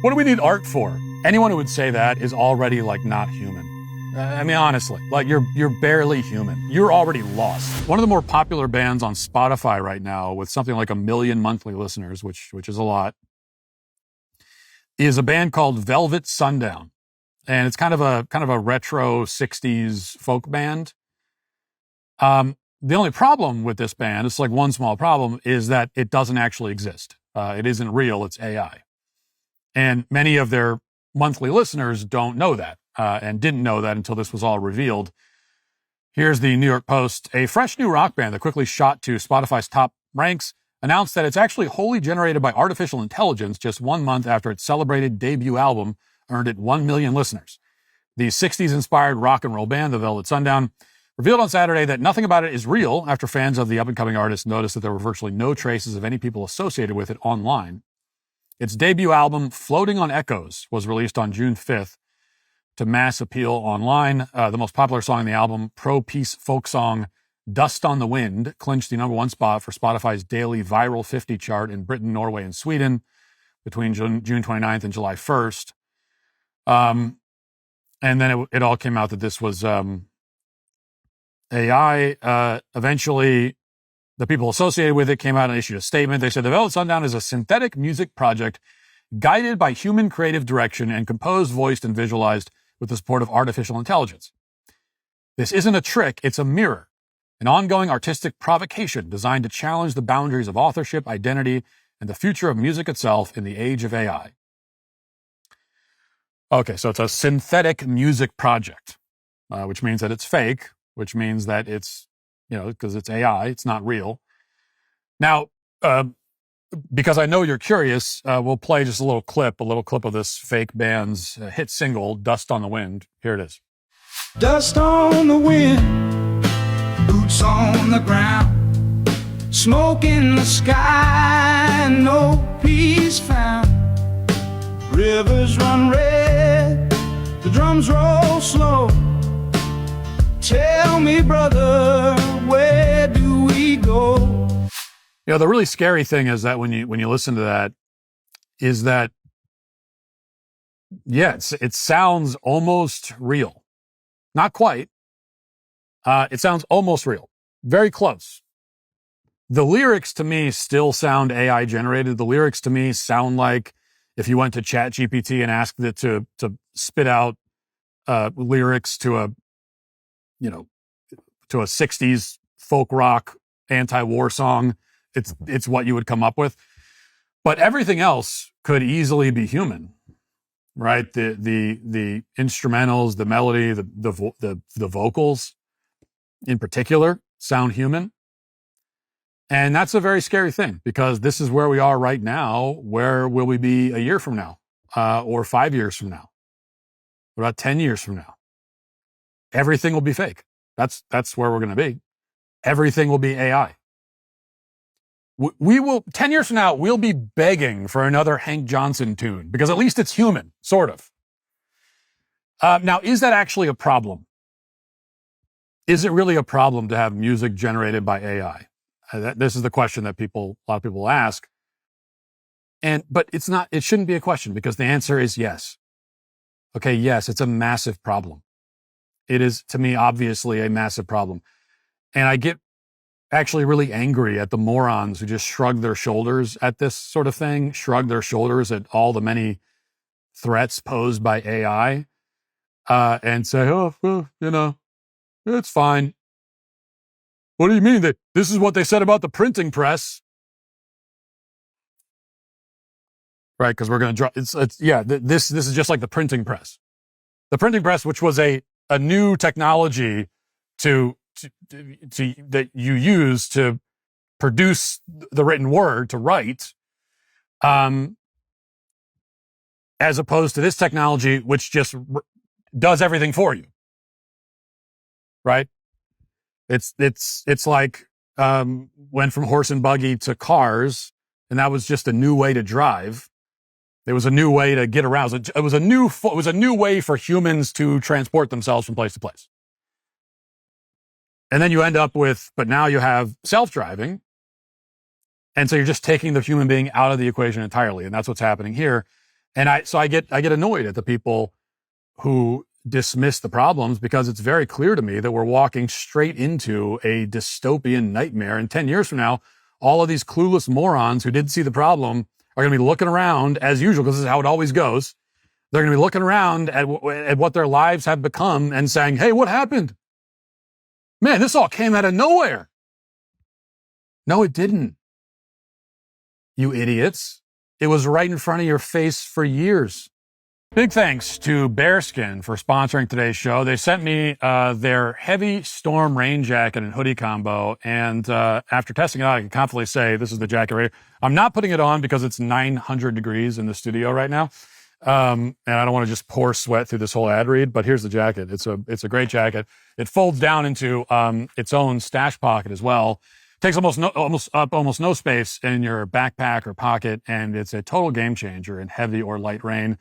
What do we need art for? Anyone who would say that is already like not human. I mean, honestly, like you're barely human. You're already lost. One of the more popular bands on Spotify right now, with something like 1 million monthly listeners, which is a lot, is a band called Velvet Sundown, and it's kind of a retro '60s folk band. The only problem with this band, it's like one small problem, is that it doesn't actually exist. It isn't real. It's AI, and many of their monthly listeners don't know that. And didn't know that until this was all revealed. Here's the New York Post. A fresh new rock band that quickly shot to Spotify's top ranks announced that it's actually wholly generated by artificial intelligence just 1 month after its celebrated debut album earned it 1 million listeners. The 60s-inspired rock and roll band, the Velvet Sundown, revealed on Saturday that nothing about it is real after fans of the up-and-coming artist noticed that there were virtually no traces of any people associated with it online. Its debut album, Floating on Echoes, was released on June 5th, to mass appeal online. The most popular song on the album, pro-peace folk song Dust on the Wind, clinched the #1 spot for Spotify's daily Viral 50 chart in Britain, Norway, and Sweden between June 29th and July 1st. And then it all came out that this was AI. Eventually, the people associated with it came out and issued a statement. They said, the Velvet Sundown is a synthetic music project guided by human creative direction and composed, voiced, and visualized with the support of artificial intelligence. This isn't a trick, it's a mirror, an ongoing artistic provocation designed to challenge the boundaries of authorship, identity, and the future of music itself in the age of AI. Okay, so it's a synthetic music project, which means that it's fake, which means that it's, because it's AI, it's not real. Now, because I know you're curious, we'll play just a little clip of this fake band's hit single, Dust on the Wind. Here it is. Dust on the wind, boots on the ground, smoke in the sky, no peace found. Rivers run red, the drums roll slow. Tell me, brother, where do we go? The really scary thing is that when you listen to that, is that, yes, it sounds almost real. Not quite. It sounds almost real. Very close. The lyrics to me still sound AI generated. The lyrics to me sound like if you went to ChatGPT and asked it to spit out lyrics to a 60s folk rock anti-war song. It's what you would come up with. But everything else could easily be human, right? The instrumentals, the melody, the vocals in particular sound human. And that's a very scary thing, because this is where we are right now. Where will we be a year from now? Or 5 years from now? What about 10 years from now? Everything will be fake. That's where we're going to be. Everything will be AI. We will, 10 years from now, we'll be begging for another Hank Johnson tune, because at least it's human, sort of. Now, is that actually a problem? Is it really a problem to have music generated by AI? This is the question that a lot of people ask. But it's not, it shouldn't be a question, because the answer is yes. Okay, yes, it's a massive problem. It is, to me, obviously a massive problem. And I get actually really angry at the morons who just shrug their shoulders at this sort of thing, shrug their shoulders at all the many threats posed by AI, and say, oh, well, it's fine. What do you mean? This is what they said about the printing press? Right, because we're going to draw. This is just like the printing press. The printing press, which was a new technology that you use to produce the written word, to write, as opposed to this technology, which just does everything for you. Right? It's like went from horse and buggy to cars, and that was just a new way to drive. There was a new way to get around. It was a new way for humans to transport themselves from place to place. And then you end up with, but now you have self-driving. And so you're just taking the human being out of the equation entirely. And that's what's happening here. And I get annoyed at the people who dismiss the problems, because it's very clear to me that we're walking straight into a dystopian nightmare. And 10 years from now, all of these clueless morons who didn't see the problem are going to be looking around as usual, because this is how it always goes. They're going to be looking around at what their lives have become and saying, hey, what happened? Man, this all came out of nowhere. No, it didn't. You idiots. It was right in front of your face for years. Big thanks to Bearskin for sponsoring today's show. They sent me their heavy storm rain jacket and hoodie combo, and after testing it out, I can confidently say this is the jacket right here. I'm not putting it on because it's 900 degrees in the studio right now, and I don't want to just pour sweat through this whole ad read, but here's the jacket. It's a great jacket. It folds down into its own stash pocket as well. Takes almost no space in your backpack or pocket, and it's a total game changer in heavy or light rain.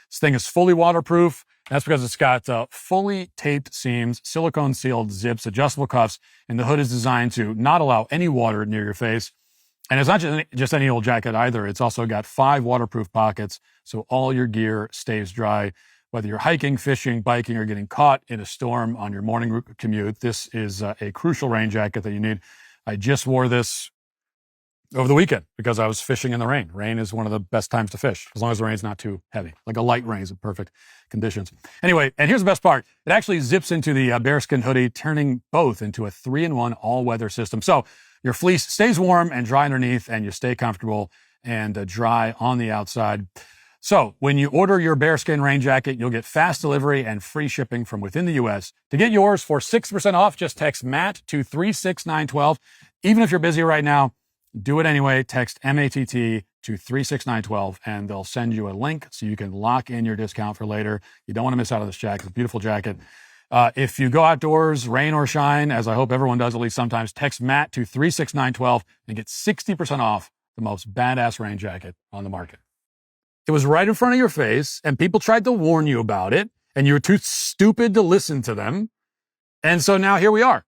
This thing is fully waterproof. That's because it's got fully taped seams, silicone sealed zips, adjustable cuffs, and the hood is designed to not allow any water near your face. And it's not just any old jacket either. It's also got 5 waterproof pockets, so all your gear stays dry. Whether you're hiking, fishing, biking, or getting caught in a storm on your morning commute, this is a crucial rain jacket that you need. I just wore this over the weekend because I was fishing in the rain. Rain is one of the best times to fish, as long as the rain's not too heavy. Like a light rain is in perfect conditions. Anyway, and here's the best part. It actually zips into the bearskin hoodie, turning both into a 3-in-1 all-weather system. So your fleece stays warm and dry underneath, and you stay comfortable and dry on the outside. So when you order your bearskin rain jacket, you'll get fast delivery and free shipping from within the U.S. To get yours for 6% off, just text MATT to 36912. Even if you're busy right now, do it anyway. Text MATT to 36912, and they'll send you a link so you can lock in your discount for later. You don't want to miss out on this jacket. It's a beautiful jacket. If you go outdoors, rain or shine, as I hope everyone does at least sometimes, text MATT to 36912 and get 60% off the most badass rain jacket on the market. It was right in front of your face, and people tried to warn you about it, and you were too stupid to listen to them. And so now here we are.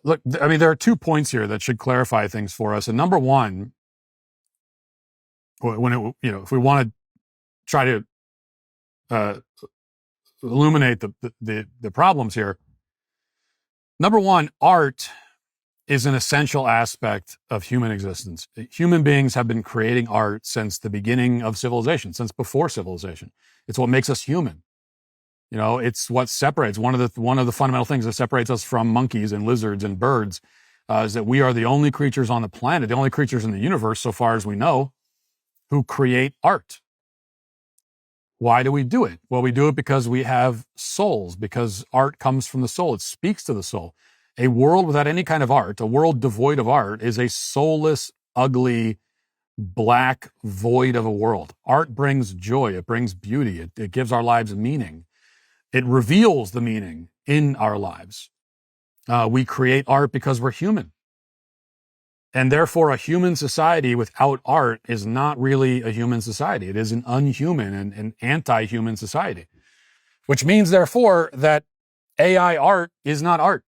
Look, I mean, there are 2 points here that should clarify things for us. And number one, if we want to try to illuminate the problems here, number one, art is an essential aspect of human existence. Human beings have been creating art since the beginning of civilization, since before civilization. It's what makes us human. You know, it's what separates one of the fundamental things that separates us from monkeys and lizards and birds is that we are the only creatures on the planet, the only creatures in the universe, so far as we know, who create art. Why do we do it? Well, we do it because we have souls, because art comes from the soul. It speaks to the soul. A world without any kind of art, a world devoid of art, is a soulless, ugly, black void of a world. Art brings joy. It brings beauty. It gives our lives meaning. It reveals the meaning in our lives. We create art because we're human. And therefore, a human society without art is not really a human society. It is an unhuman and an anti-human society, which means, therefore, that AI art is not art.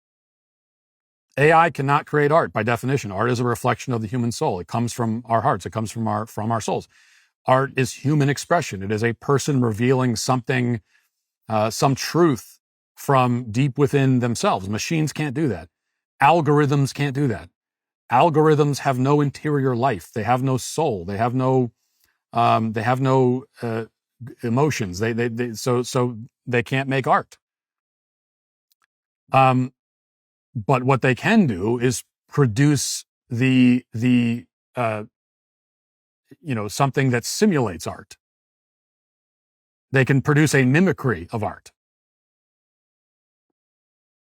AI cannot create art by definition. Art is a reflection of the human soul. It comes from our hearts. It comes from our souls. Art is human expression. It is a person revealing something, some truth from deep within themselves. Machines can't do that. Algorithms can't do that. Algorithms have no interior life. They have no soul. They have no emotions. So they can't make art. But what they can do is produce something that simulates art. They can produce a mimicry of art.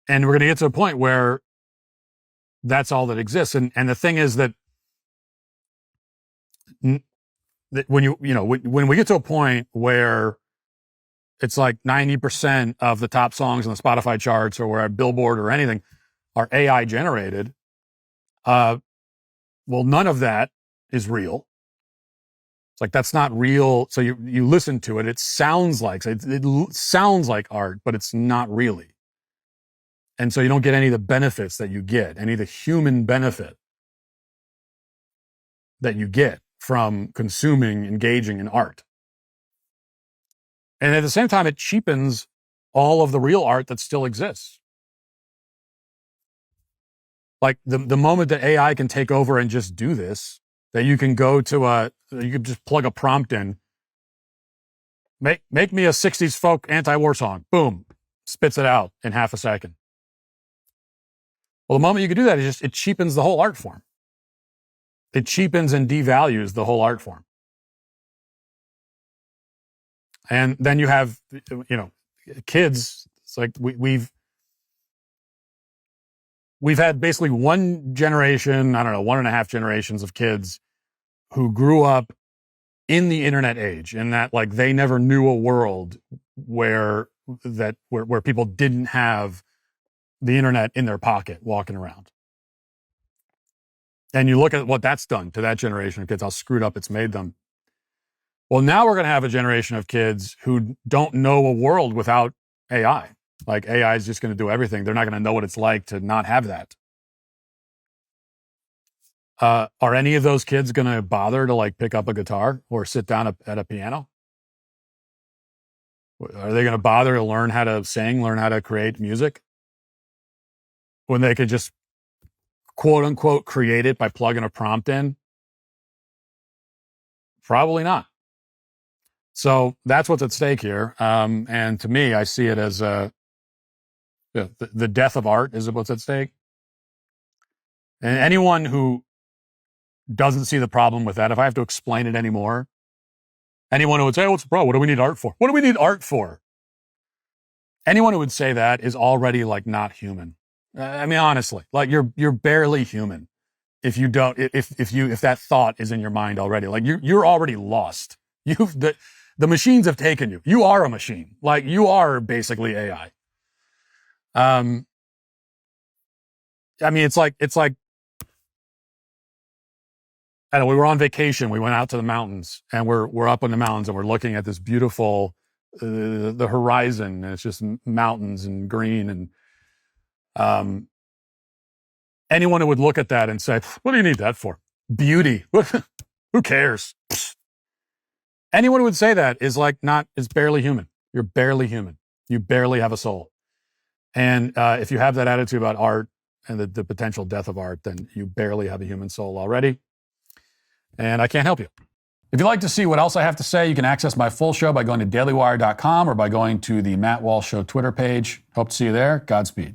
And we're going to get to a point where that's all that exists. And the thing is that when we get to a point where it's like 90% of the top songs on the Spotify charts or where Billboard or anything are AI generated, well, none of that is real. It's like, that's not real. So you listen to it, it sounds like art, but it's not really. And so you don't get any of the benefits that you get, any of the human benefit. that you get from consuming, engaging in art. And at the same time, it cheapens all of the real art that still exists. Like the moment that AI can take over and just do this, that you can go to you can just plug a prompt in, make me a 60s folk anti-war song, boom, spits it out in half a second. Well, the moment you can do that, it cheapens the whole art form. It cheapens and devalues the whole art form. And then you have, kids. It's like we've had basically one generation, I don't know, 1.5 generations of kids who grew up in the internet age, and that like they never knew a world where people didn't have the internet in their pocket walking around. And you look at what that's done to that generation of kids, how screwed up it's made them. Well, now we're going to have a generation of kids who don't know a world without AI. Like AI is just going to do everything. They're not going to know what it's like to not have that. Are any of those kids going to bother to like pick up a guitar or sit down at a piano? Are they going to bother to learn how to sing, learn how to create music, when they could just quote unquote create it by plugging a prompt in? Probably not. So that's what's at stake here. And to me, I see it as the death of art is what's at stake. And anyone who doesn't see the problem with that, if I have to explain it anymore, anyone who would say, "What's the problem? What do we need art for? What do we need art for?" Anyone who would say that is already like not human. I mean, honestly, like you're barely human if you don't, if that thought is in your mind already. Like you're already lost. The machines have taken you. You are a machine. Like you are basically AI. I mean, it's like I don't know, we were on vacation. We went out to the mountains, and we're up in the mountains, and we're looking at this beautiful the horizon. And it's just mountains and green, and anyone who would look at that and say, "What do you need that for? Beauty? Who cares?" Anyone who would say that is barely human. You're barely human. You barely have a soul. And if you have that attitude about art and the potential death of art, then you barely have a human soul already. And I can't help you. If you'd like to see what else I have to say, you can access my full show by going to dailywire.com or by going to the Matt Walsh Show Twitter page. Hope to see you there. Godspeed.